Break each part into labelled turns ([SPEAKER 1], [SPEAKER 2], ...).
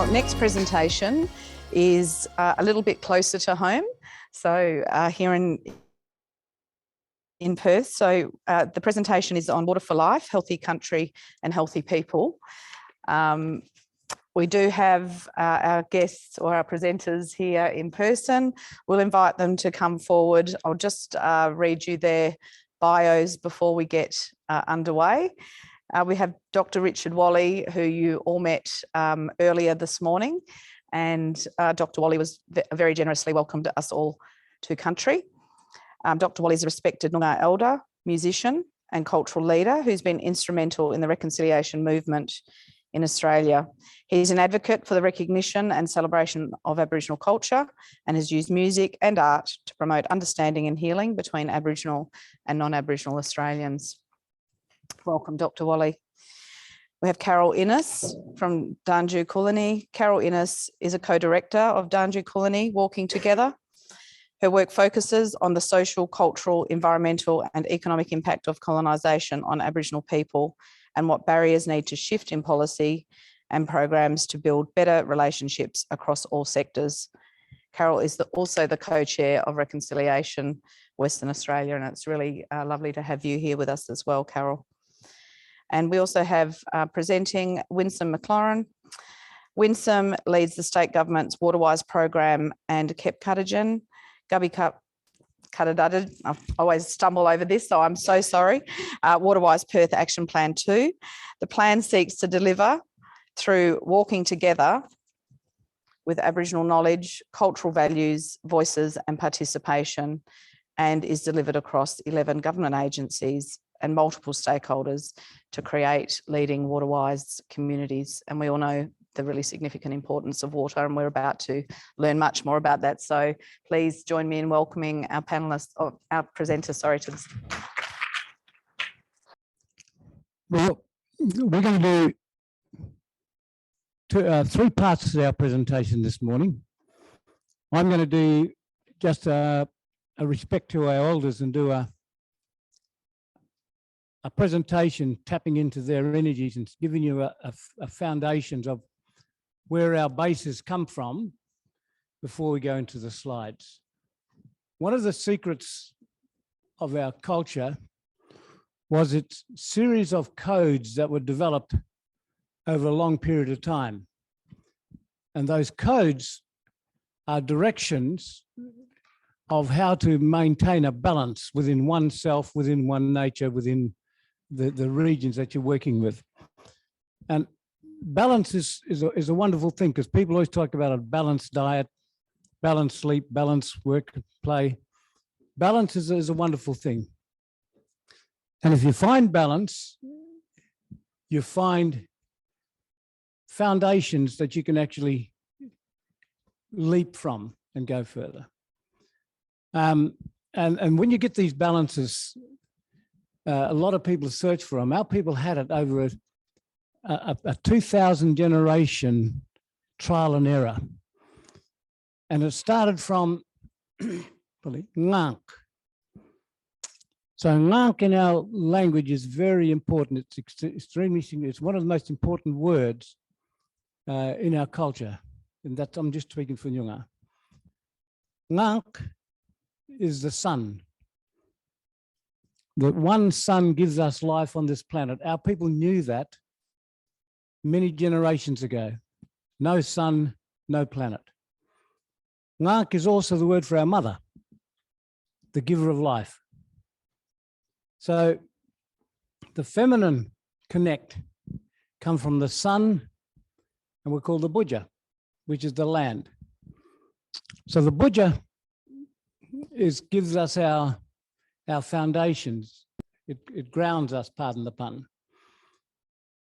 [SPEAKER 1] Our next presentation is a little bit closer to home. So here in Perth. So the presentation is on Water for Life, Healthy Country and Healthy People. We do have our guests or our presenters here in person. We'll invite them to come forward. I'll just read you their bios before we get underway. We have Dr. Richard Walley, who you all met earlier this morning, and Dr. Walley was very generously welcomed us all to country. Dr. Walley is a respected Noongar elder, musician and cultural leader who's been instrumental in the reconciliation movement in Australia. He's an advocate for the recognition and celebration of Aboriginal culture and has used music and art to promote understanding and healing between Aboriginal and non-Aboriginal Australians. Welcome, Dr. Walley. We have Carol Innes from Danjoo Koorliny. Carol Innes is a co-director of Danjoo Koorliny, Walking Together. Her work focuses on the social, cultural, environmental and economic impact of colonisation on Aboriginal people and what barriers need to shift in policy and programs to build better relationships across all sectors. Carol is also the co-chair of Reconciliation Western Australia, and it's really lovely to have you here with us as well, Carol. And we also have presenting Winsome MacLaurin. Winsome leads the state government's Waterwise program and Kep Cutagen, Gubby Cup Cuttadudda. I always stumble over this, so I'm so sorry. Waterwise Perth Action Plan 2. The plan seeks to deliver through walking together with Aboriginal knowledge, cultural values, voices and participation, and is delivered across 11 government agencies and multiple stakeholders to create leading waterwise communities. And we all know the really significant importance of water, and we're about to learn much more about that. So please join me in welcoming our panelists, or our presenter, sorry, to this.
[SPEAKER 2] Well, we're going to do three parts to our presentation this morning. I'm going to do just a respect to our elders and do a presentation tapping into their energies and giving you a foundations of where our bases come from before we go into the slides. One of the secrets of our culture was its series of codes that were developed over a long period of time. And those codes are directions of how to maintain a balance within oneself, within one nature, within the regions that you're working with. And balance is a wonderful thing, because people always talk about a balanced diet, balanced sleep, balanced work, play. Balance is a wonderful thing. And if you find balance, you find foundations that you can actually leap from and go further. And when you get these balances, a lot of people search for them. Our people had it over a 2,000 generation trial and error. And it started from ngank. So ngank in our language is very important. It's extremely significant. It's one of the most important words in our culture. And that I'm just speaking for Noongar. Ngank is the sun. The one sun gives us life on this planet. Our people knew that many generations ago. No sun, no planet. Ngank is also the word for our mother, the giver of life. So the feminine connect come from the sun, and we're called the budja, which is the land. So the budja gives us our foundations. It grounds us, pardon the pun.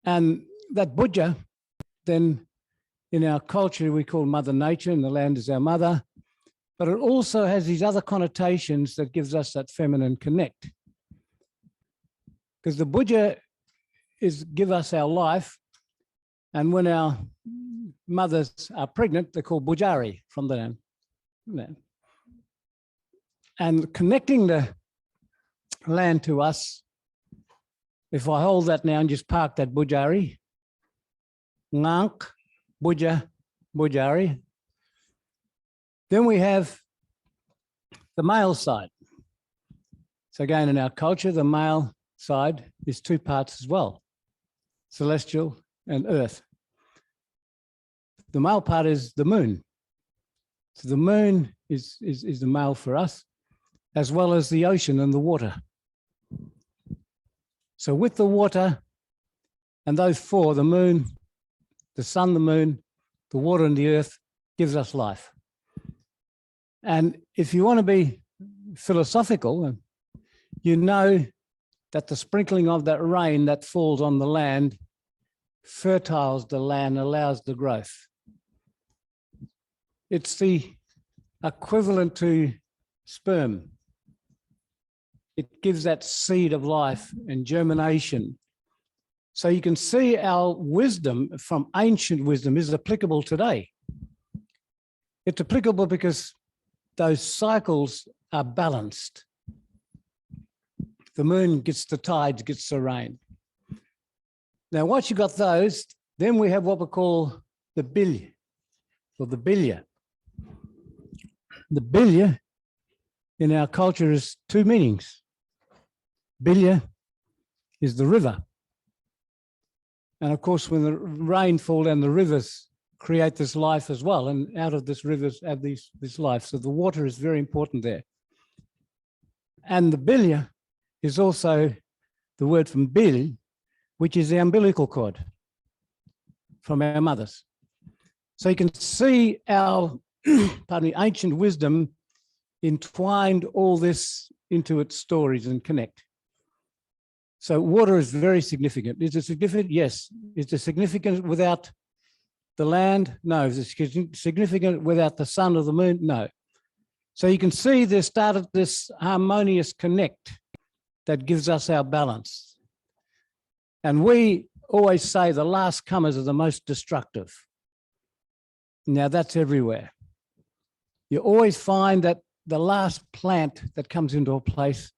[SPEAKER 2] And that budja, then in our culture, we call Mother Nature, and the land is our mother. But it also has these other connotations that gives us that feminine connect. Because the budja give us our life, and when our mothers are pregnant, they're called bujari from the land. And connecting the land to us, if I hold that now and just park that bujari, ngank, budja, Bujari. Then we have the male side. So again, in our culture, the male side is two parts as well, celestial and earth. The male part is the moon. So the moon is the male for us, as well as the ocean and the water. So with the water and those four, the moon, the sun, the moon, the water and the earth gives us life. And if you want to be philosophical, you know that the sprinkling of that rain that falls on the land fertiles the land, allows the growth. It's the equivalent to sperm. It gives that seed of life and germination. So you can see our wisdom from ancient wisdom is applicable today. It's applicable because those cycles are balanced. The moon gets the tides, gets the rain. Now, once you've got those, then we have what we call the bilya, or the bilya. The bilya in our culture is two meanings. Bilya is the river. And of course, when the rain falls down, the rivers create this life as well. And out of this rivers have this life. So the water is very important there. And the bilya is also the word from bil, which is the umbilical cord from our mothers. So you can see our pardon me, ancient wisdom entwined all this into its stories and connect. So water is very significant. Is it significant? Yes. Is it significant without the land? No. Is it significant without the sun or the moon? No. So you can see there started this harmonious connect that gives us our balance. And we always say the last comers are the most destructive. Now that's everywhere. You always find that the last plant that comes into a place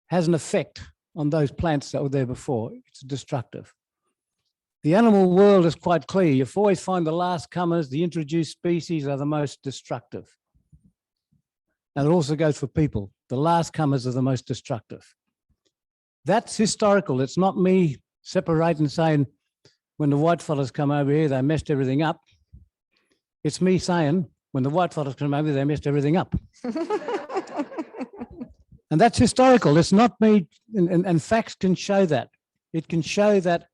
[SPEAKER 2] has an effect on those plants that were there before. It's destructive. The animal world is quite clear. You always find the last comers, the introduced species are the most destructive. And it also goes for people. The last comers are the most destructive. That's historical. It's not me separating saying when the white fellas come over here, they messed everything up. It's me saying when the white fellas come over, they messed everything up. And that's historical. It's not me, and facts can show that. It can show that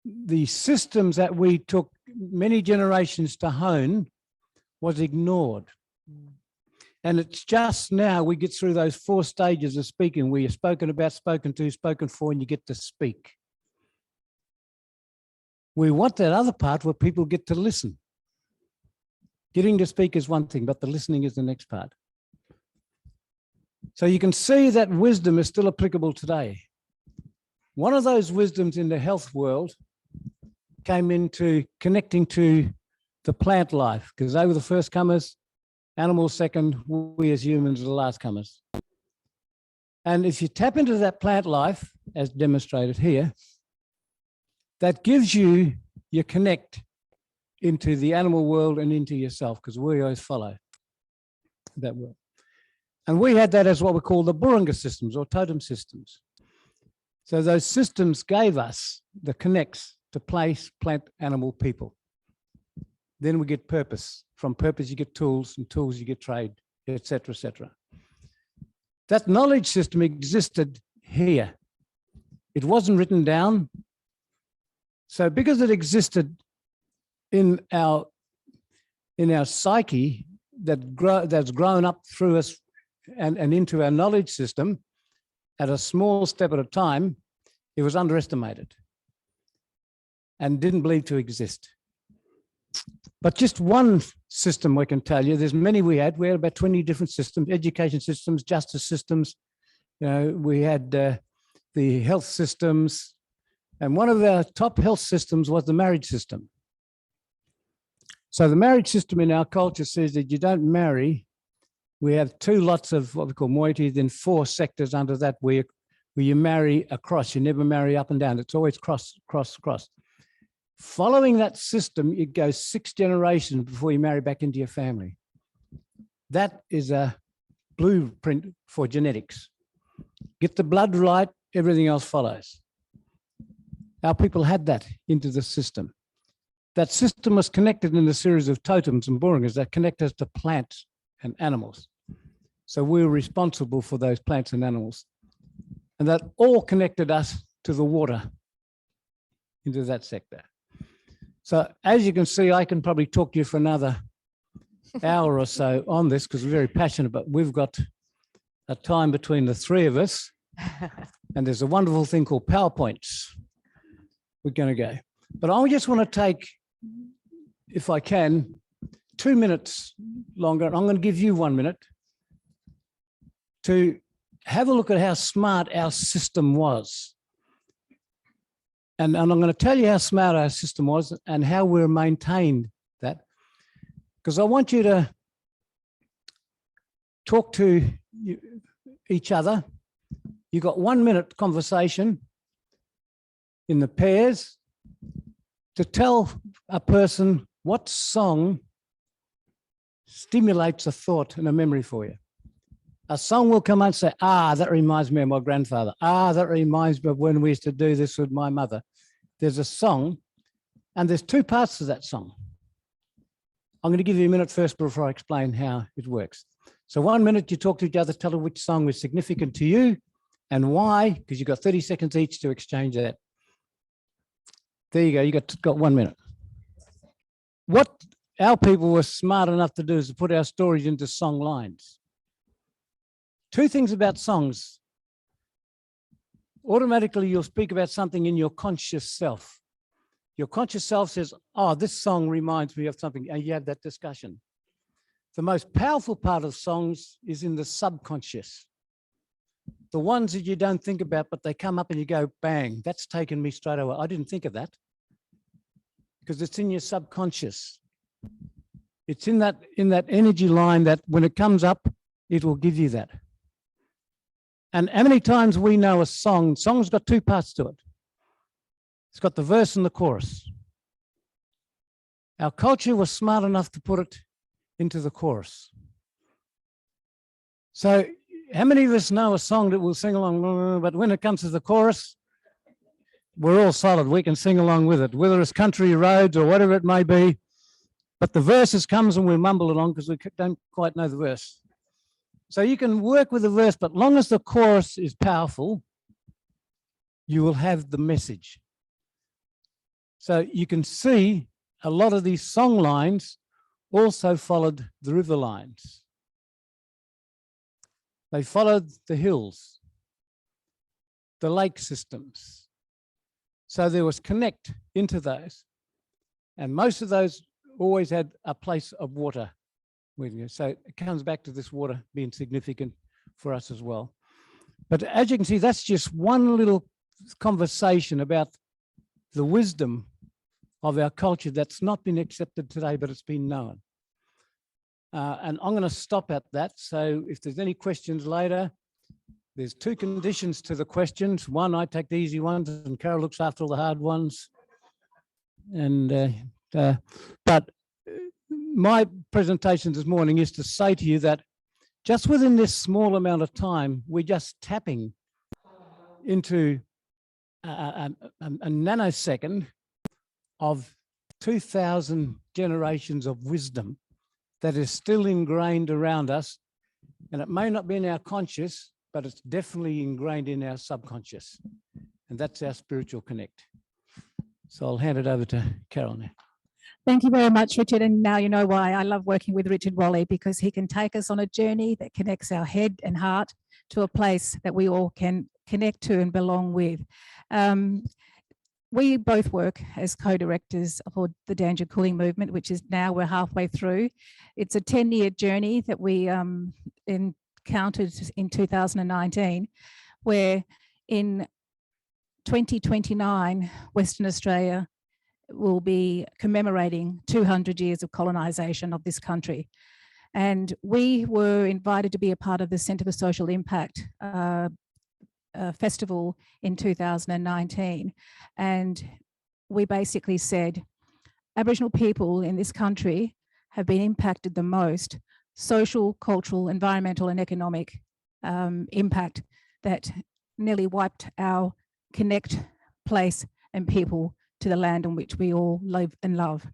[SPEAKER 2] the systems that we took many generations to hone was ignored. And it's just now we get through those 4 stages of speaking where you're spoken about, spoken to, spoken for, and you get to speak. We want that other part where people get to listen. Getting to speak is one thing, but the listening is the next part. So you can see that wisdom is still applicable today. One of those wisdoms in the health world came into connecting to the plant life, because they were the first comers, animals second, we as humans are the last comers. And if you tap into that plant life, as demonstrated here, that gives you your connect into the animal world and into yourself, because we always follow that world. And we had that as what we call the Burunga systems or totem systems. So those systems gave us the connects to place, plant, animal, people. Then we get purpose. From purpose, you get tools, and tools, you get trade, et cetera, et cetera. That knowledge system existed here. It wasn't written down. So because it existed in our psyche that's grown up through us and into our knowledge system at a small step at a time, it was underestimated and didn't believe to exist. But just one system we can tell you, there's many we had about 20 different systems, education systems, justice systems. You know, we had the health systems, and one of our top health systems was the marriage system. So the marriage system in our culture says that you don't marry. We have 2 lots of what we call moiety, then 4 sectors under that where you marry across. You never marry up and down. It's always cross, cross, cross. Following that system, it goes 6 generations before you marry back into your family. That is a blueprint for genetics. Get the blood right, everything else follows. Our people had that into the system. That system was connected in a series of totems and buringas that connect us to plants and animals. So we were responsible for those plants and animals. And that all connected us to the water, into that sector. So as you can see, I can probably talk to you for another hour or so on this because we're very passionate, but we've got a time between the three of us. And there's a wonderful thing called PowerPoints. We're going to go. But I just want to take, if I can, 2 minutes longer. I'm going to give you 1 minute to have a look at how smart our system was. And I'm going to tell you how smart our system was and how we're maintained that. Because I want you to talk to each other. You've got 1 minute conversation in the pairs to tell a person what song stimulates a thought and a memory for you. A song will come out and say, ah, that reminds me of my grandfather. Ah, that reminds me of when we used to do this with my mother. There's a song, and there's 2 parts to that song. I'm going to give you a minute first before I explain how it works. So 1 minute, you talk to each other, tell them which song was significant to you and why, because you've got 30 seconds each to exchange that. There you go, you got 1 minute. What our people were smart enough to do is to put our stories into song lines. 2 things about songs. Automatically, you'll speak about something in your conscious self. Your conscious self says, oh, this song reminds me of something, and you have that discussion. The most powerful part of songs is in the subconscious. The ones that you don't think about, but they come up and you go, bang, that's taken me straight away. I didn't think of that because it's in your subconscious. It's in that energy line that when it comes up, it will give you that. And how many times we know a song's got 2 parts to it. It's got the verse and the chorus. Our culture was smart enough to put it into the chorus. So how many of us know a song that we'll sing along, but when it comes to the chorus, we're all solid. We can sing along with it, whether it's country roads or whatever it may be. But the verses comes and we mumble along because we don't quite know the verse. So you can work with the verse, but long as the chorus is powerful, you will have the message. So you can see a lot of these song lines also followed the river lines. They followed the hills, the lake systems. So there was connect into those. And most of those always had a place of water with you. So it comes back to this water being significant for us as well. But as you can see, that's just one little conversation about the wisdom of our culture that's not been accepted today, but it's been known. And I'm going to stop at that. So if there's any questions later, there's 2 conditions to the questions. One, I take the easy ones and Carol looks after all the hard ones. And but my presentation this morning is to say to you that just within this small amount of time, we're just tapping into a nanosecond of 2,000 generations of wisdom that is still ingrained around us. And it may not be in our conscious, but it's definitely ingrained in our subconscious. And that's our spiritual connect. So I'll hand it over to Carol now.
[SPEAKER 3] Thank you very much, Richard. And now you know why I love working with Richard Walley, because he can take us on a journey that connects our head and heart to a place that we all can connect to and belong with. We both work as co-directors for the Danjoo Koorliny movement, which is now we're halfway through. It's a 10-year journey that we encountered in 2019, where in 2029, Western Australia will be commemorating 200 years of colonisation of this country. And we were invited to be a part of the Centre for Social Impact festival in 2019. And we basically said, Aboriginal people in this country have been impacted the most, social, cultural, environmental and economic impact that nearly wiped our connect, place and people to the land on which we all live and love.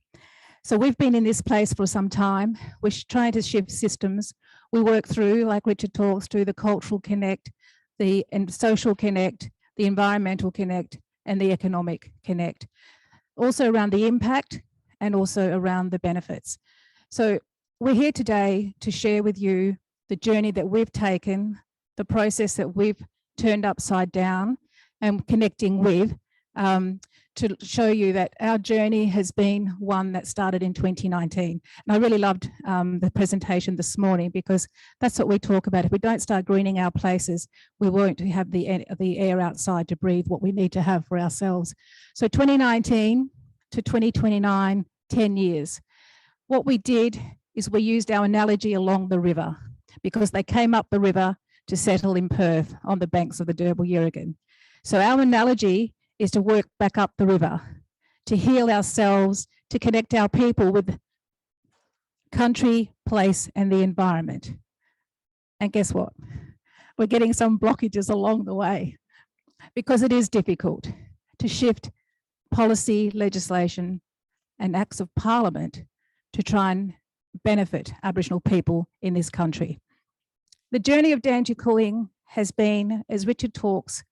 [SPEAKER 3] So we've been in this place for some time. We're trying to shift systems. We work through, like Richard talks through, the cultural connect, the social connect, the environmental connect and the economic connect. Also around the impact and also around the benefits. So we're here today to share with you the journey that we've taken, the process that we've turned upside down and connecting with, to show you that our journey has been one that started in 2019. And I really loved the presentation this morning, because that's what we talk about. If we don't start greening our places, we won't have the air outside to breathe what we need to have for ourselves. So 2019 to 2029, 10 years. What we did is we used our analogy along the river, because they came up the river to settle in Perth on the banks of the Derbyl-Yerrigan. So our analogy is to work back up the river, to heal ourselves, to connect our people with country, place, and the environment. And guess what? We're getting some blockages along the way, because it is difficult to shift policy, legislation, and acts of parliament to try and benefit Aboriginal people in this country. The journey of Danjoo Koorliny has been, as Richard talks,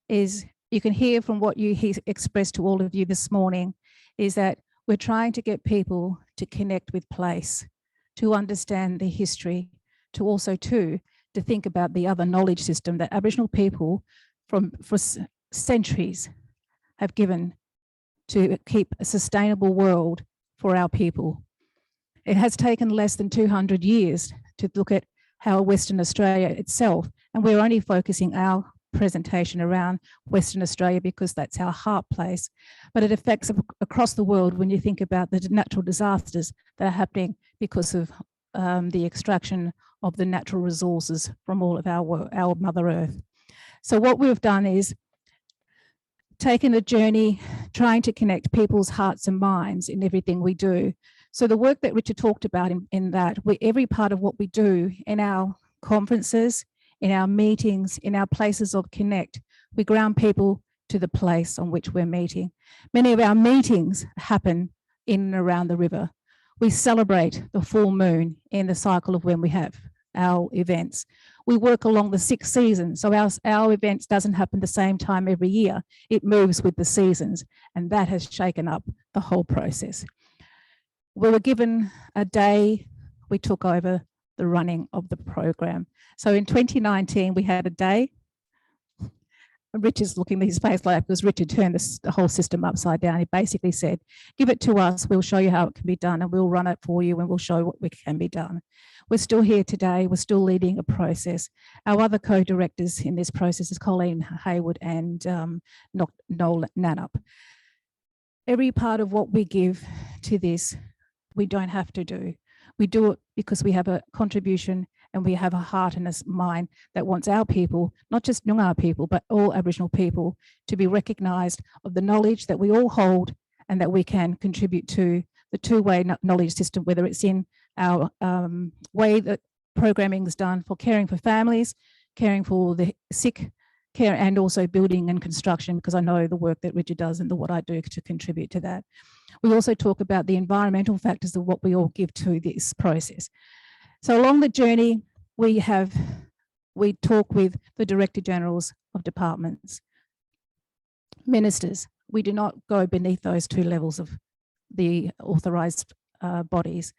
[SPEAKER 3] is you can hear from what he expressed to all of you this morning, is that we're trying to get people to connect with place, to understand the history, to also to think about the other knowledge system that Aboriginal people for centuries have given to keep a sustainable world for our people. It has taken less than 200 years to look at how Western Australia itself, and we're only focusing our presentation around Western Australia because that's our heart place, but it affects across the world when you think about the natural disasters that are happening because of the extraction of the natural resources from all of our Mother Earth. So what we've done is taken a journey trying to connect people's hearts and minds in everything we do. So the work that Richard talked about in that, every part of what we do in our conferences, in our meetings, in our places of connect, we ground people to the place on which we're meeting. Many of our meetings happen in and around the river. We celebrate the full moon in the cycle of when we have our events. We work along the 6 seasons, so our events doesn't happen the same time every year. It moves with the seasons, and that has shaken up the whole process. We were given a day, we took over the running of the program. So in 2019, we had a day. Richard's looking at his face like, because Richard turned the whole system upside down. He basically said, give it to us, we'll show you how it can be done, and we'll run it for you, and we'll show what can be done. We're still here today, we're still leading a process. Our other co-directors in this process is Colleen Hayward and Noel Nanup. Every part of what we give to this, we don't have to do. We do it because we have a contribution and we have a heart and a mind that wants our people, not just Noongar people, but all Aboriginal people, to be recognised of the knowledge that we all hold and that we can contribute to the two-way knowledge system, whether it's in our way that programming is done for caring for families, caring for the sick, care, and also building and construction, because I know the work that Richard does and what I do to contribute to that. We also talk about the environmental factors of what we all give to this process. So along the journey, we talk with the Director Generals of departments, ministers. We do not go beneath those 2 levels of the authorised bodies.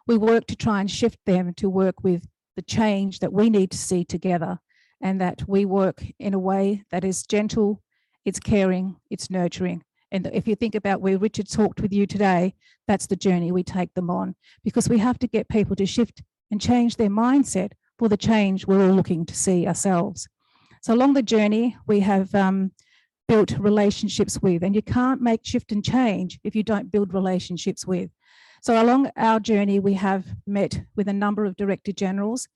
[SPEAKER 3] We work to try and shift them to work with the change that we need to see together, and that we work in a way that is gentle, it's caring, it's nurturing. And if you think about where Richard talked with you today, that's the journey we take them on, because we have to get people to shift and change their mindset for the change we're all looking to see ourselves. So along the journey, we have built relationships with, and you can't make shift and change if you don't build relationships with. So along our journey, we have met with a number of Director Generals.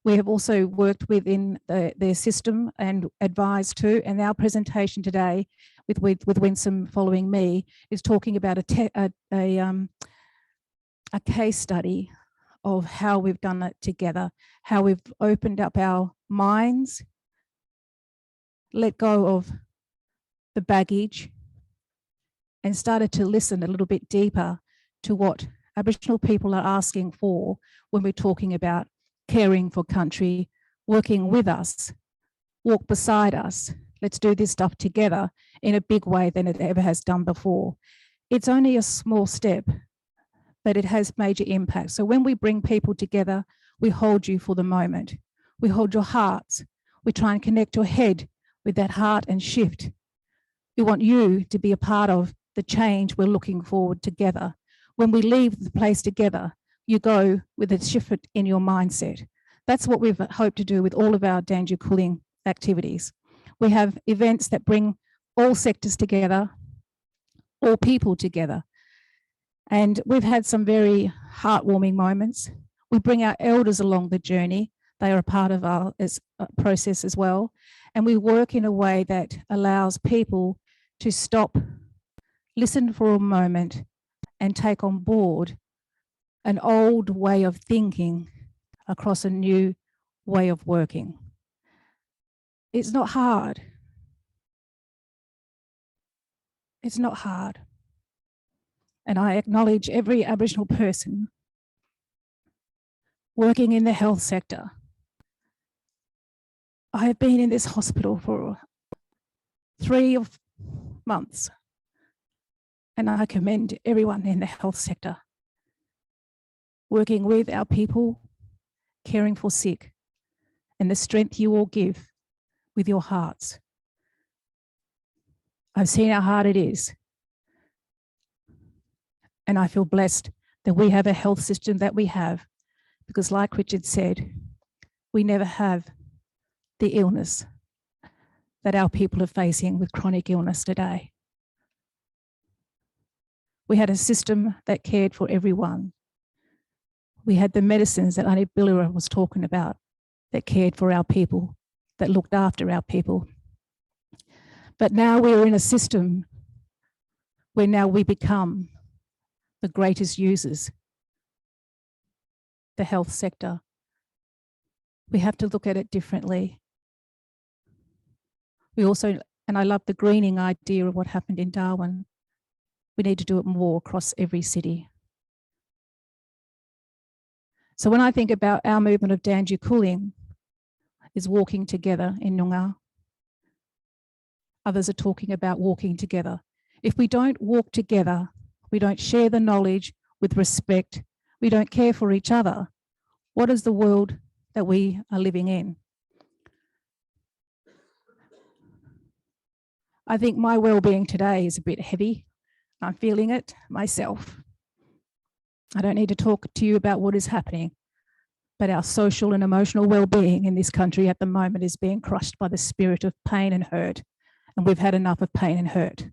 [SPEAKER 3] We have also worked within their system and advised too. And our presentation today with Winsome following me is talking about a case study of how we've done it together, how we've opened up our minds, let go of the baggage, and started to listen a little bit deeper to what Aboriginal people are asking for when we're talking about caring for country, working with us, walk beside us. Let's do this stuff together in a big way than it ever has done before. It's only a small step, but it has major impact. So when we bring people together, we hold you for the moment. We hold your hearts. We try and connect your head with that heart and shift. We want you to be a part of the change we're looking forward together. When we leave the place together, you go with a shift in your mindset. That's what we've hoped to do with all of our Danjoo Koorliny activities. We have events that bring all sectors together, all people together. And we've had some very heartwarming moments. We bring our elders along the journey. They are a part of our process as well. And we work in a way that allows people to stop, listen for a moment, and take on board an old way of thinking across a new way of working. It's not hard. It's not hard. And I acknowledge every Aboriginal person working in the health sector. I have been in this hospital for 3 months, and I commend everyone in the health sector working with our people, caring for sick, and the strength you all give with your hearts. I've seen how hard it is, and I feel blessed that we have a health system that we have, because like Richard said, we never have the illness that our people are facing with chronic illness today. We had a system that cared for everyone. We had the medicines that Auntie Billira was talking about that cared for our people, that looked after our people. But now we're in a system where now we become the greatest users, the health sector. We have to look at it differently. We also, and I love the greening idea of what happened in Darwin. We need to do it more across every city. So when I think about our movement of Danjoo Koorliny is walking together in Noongar. Others are talking about walking together. If we don't walk together, we don't share the knowledge with respect, we don't care for each other, what is the world that we are living in? I think my well-being today is a bit heavy. I'm feeling it myself. I don't need to talk to you about what is happening, but our social and emotional well-being in this country at the moment is being crushed by the spirit of pain and hurt, and we've had enough of pain and hurt.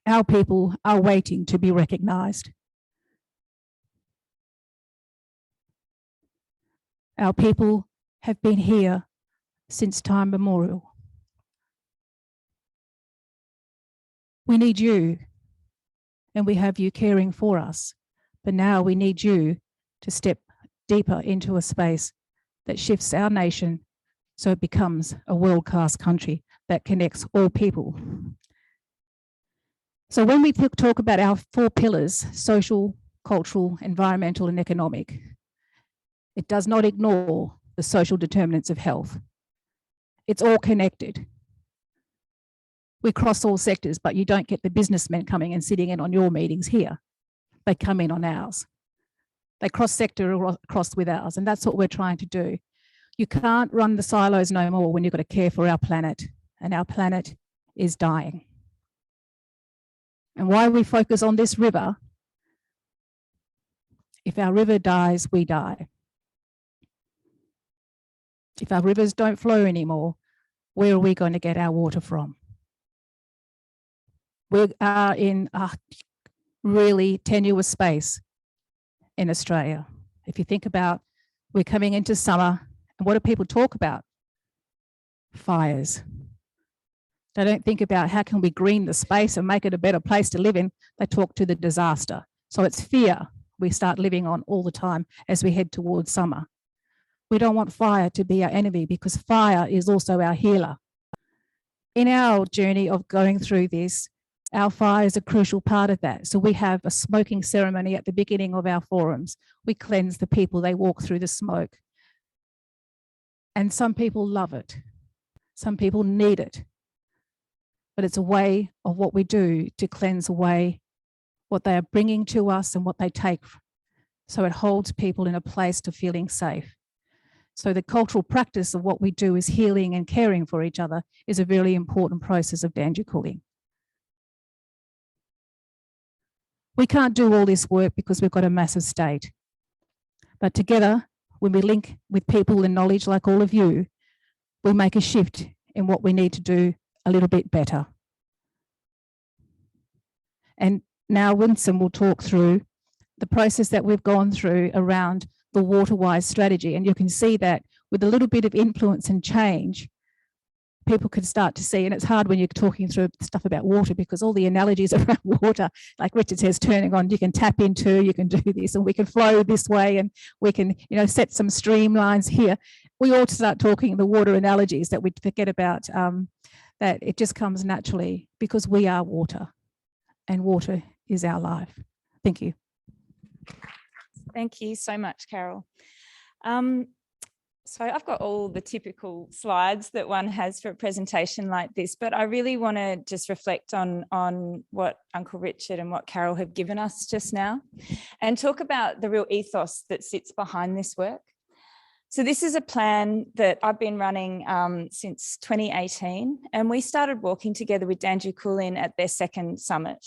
[SPEAKER 3] Our people are waiting to be recognised. Our people have been here since time immemorial. We need you, and we have you caring for us, but now we need you to step deeper into a space that shifts our nation so it becomes a world-class country that connects all people. So when we talk about our 4 pillars, social, cultural, environmental, and economic, it does not ignore the social determinants of health. It's all connected. We cross all sectors, but you don't get the businessmen coming and sitting in on your meetings here. They come in on ours. They cross sector across with ours, and that's what we're trying to do. You can't run the silos no more when you've got to care for our planet, and our planet is dying. And why we focus on this river, if our river dies, we die. If our rivers don't flow anymore, where are we going to get our water from? We are in a really tenuous space in Australia. If you think about We're coming into summer, and what do people talk about? Fires. They don't think about how can we green the space and make it a better place to live in. They talk to the disaster. So it's fear we start living on all the time as we head towards summer. We don't want fire to be our enemy, because fire is also our healer. In our journey of going through this, our fire is a crucial part of that. So we have a smoking ceremony at the beginning of our forums. We cleanse the people, they walk through the smoke. And some people love it. Some people need it. But it's a way of what we do to cleanse away what they are bringing to us and what they take. So it holds people in a place to feeling safe. So the cultural practice of what we do is healing and caring for each other is a really important process of Danjoo Koorliny. We can't do all this work because we've got a massive state. But together, when we link with people and knowledge like all of you, we make a shift in what we need to do a little bit better. And now Winsome will talk through the process that we've gone through around the water-wise strategy. And you can see that with a little bit of influence and change, people could start to see, and it's hard when you're talking through stuff about water because all the analogies around water, like Richard says, turning on, you can tap into, you can do this, and we can flow this way, and we can, set some streamlines here. We all start talking the water analogies that we forget about, that it just comes naturally because we are water and water is our life. Thank you.
[SPEAKER 4] Thank you so much, Carol. So I've got all the typical slides that one has for a presentation like this, but I really want to just reflect on what Uncle Richard and what Carol have given us just now and talk about the real ethos that sits behind this work. So this is a plan that I've been running since 2018, and we started walking together with Danjoo Koorliny at their second summit.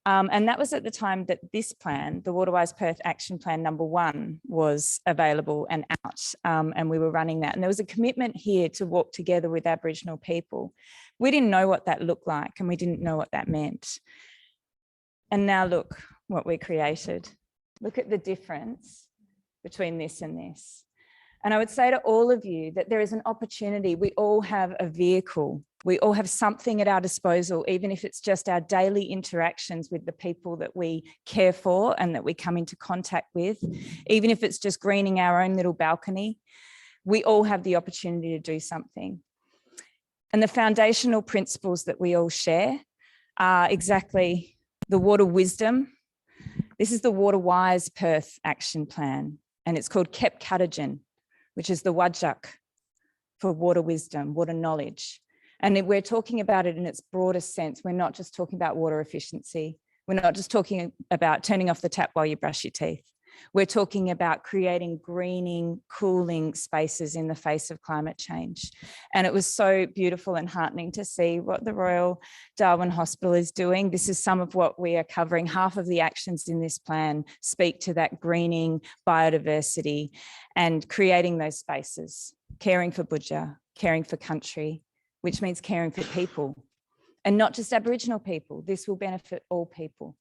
[SPEAKER 4] And that was at the time that this plan, the Waterwise Perth Action Plan #1, was available and out, and we were running that. And there was a commitment here to walk together with Aboriginal people. We didn't know what that looked like, and we didn't know what that meant. And now look what we created. Look at the difference between this and this. And I would say to all of you that there is an opportunity. We all have a vehicle. We all have something at our disposal, even if it's just our daily interactions with the people that we care for and that we come into contact with, even if it's just greening our own little balcony. We all have the opportunity to do something. And the foundational principles that we all share are exactly the water wisdom. This is the Waterwise Perth Action Plan, and it's called Kep Katajan, which is the Wajak for water wisdom, water knowledge. And we're talking about it in its broadest sense. We're not just talking about water efficiency. We're not just talking about turning off the tap while you brush your teeth. We're talking about creating greening, cooling spaces in the face of climate change. And it was so beautiful and heartening to see what the Royal Darwin Hospital is doing. This is some of what we are covering. Half of the actions in this plan speak to that greening, biodiversity, and creating those spaces, caring for Budja, caring for country, which means caring for people, and not just Aboriginal people. This will benefit all people.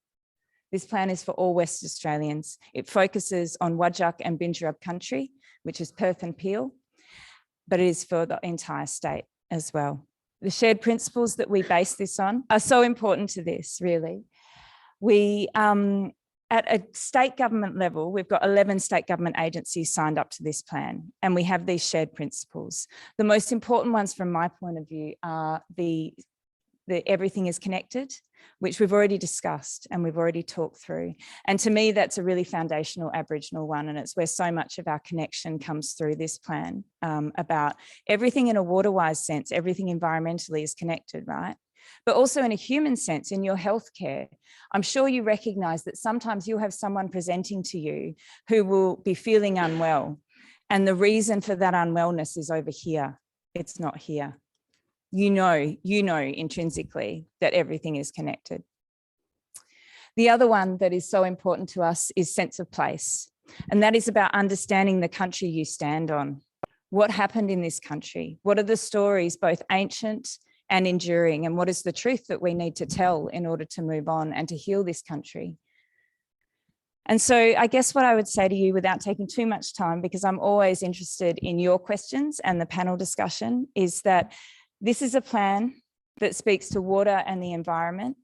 [SPEAKER 4] This plan is for all West Australians. It focuses on Wajak and Binjarab country, which is Perth and Peel, but it is for the entire state as well. The shared principles that we base this on are so important to this, really. We, at a state government level, we've got 11 state government agencies signed up to this plan, and we have these shared principles. The most important ones from my point of view are the everything is connected, which we've already discussed and we've already talked through. And to me, that's a really foundational Aboriginal one, and it's where so much of our connection comes through this plan, about everything in a water-wise sense, everything environmentally is connected, right? But also in a human sense, in your healthcare. I'm sure you recognise that sometimes you'll have someone presenting to you who will be feeling unwell, and the reason for that unwellness is over here. It's not here. You know intrinsically that everything is connected. The other one that is so important to us is sense of place. And that is about understanding the country you stand on. What happened in this country? What are the stories, both ancient and enduring? And what is the truth that we need to tell in order to move on and to heal this country? And so I guess what I would say to you without taking too much time, because I'm always interested in your questions and the panel discussion, is that this is a plan that speaks to water and the environment,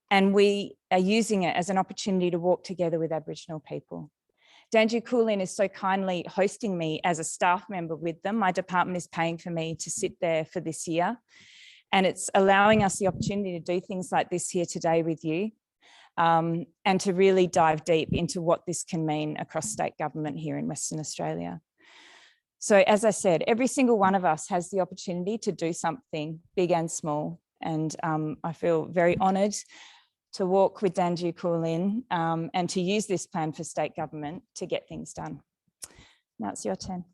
[SPEAKER 4] and we are using it as an opportunity to walk together with Aboriginal people. Danjoo Koorliny is so kindly hosting me as a staff member with them. My department is paying for me to sit there for this year, and it's allowing us the opportunity to do things like this here today with you. And to really dive deep into what this can mean across state government here in Western Australia. So as I said, every single one of us has the opportunity to do something big and small. And I feel very honoured to walk with Danjoo Koorliny and to use this plan for state government to get things done. Now it's your turn.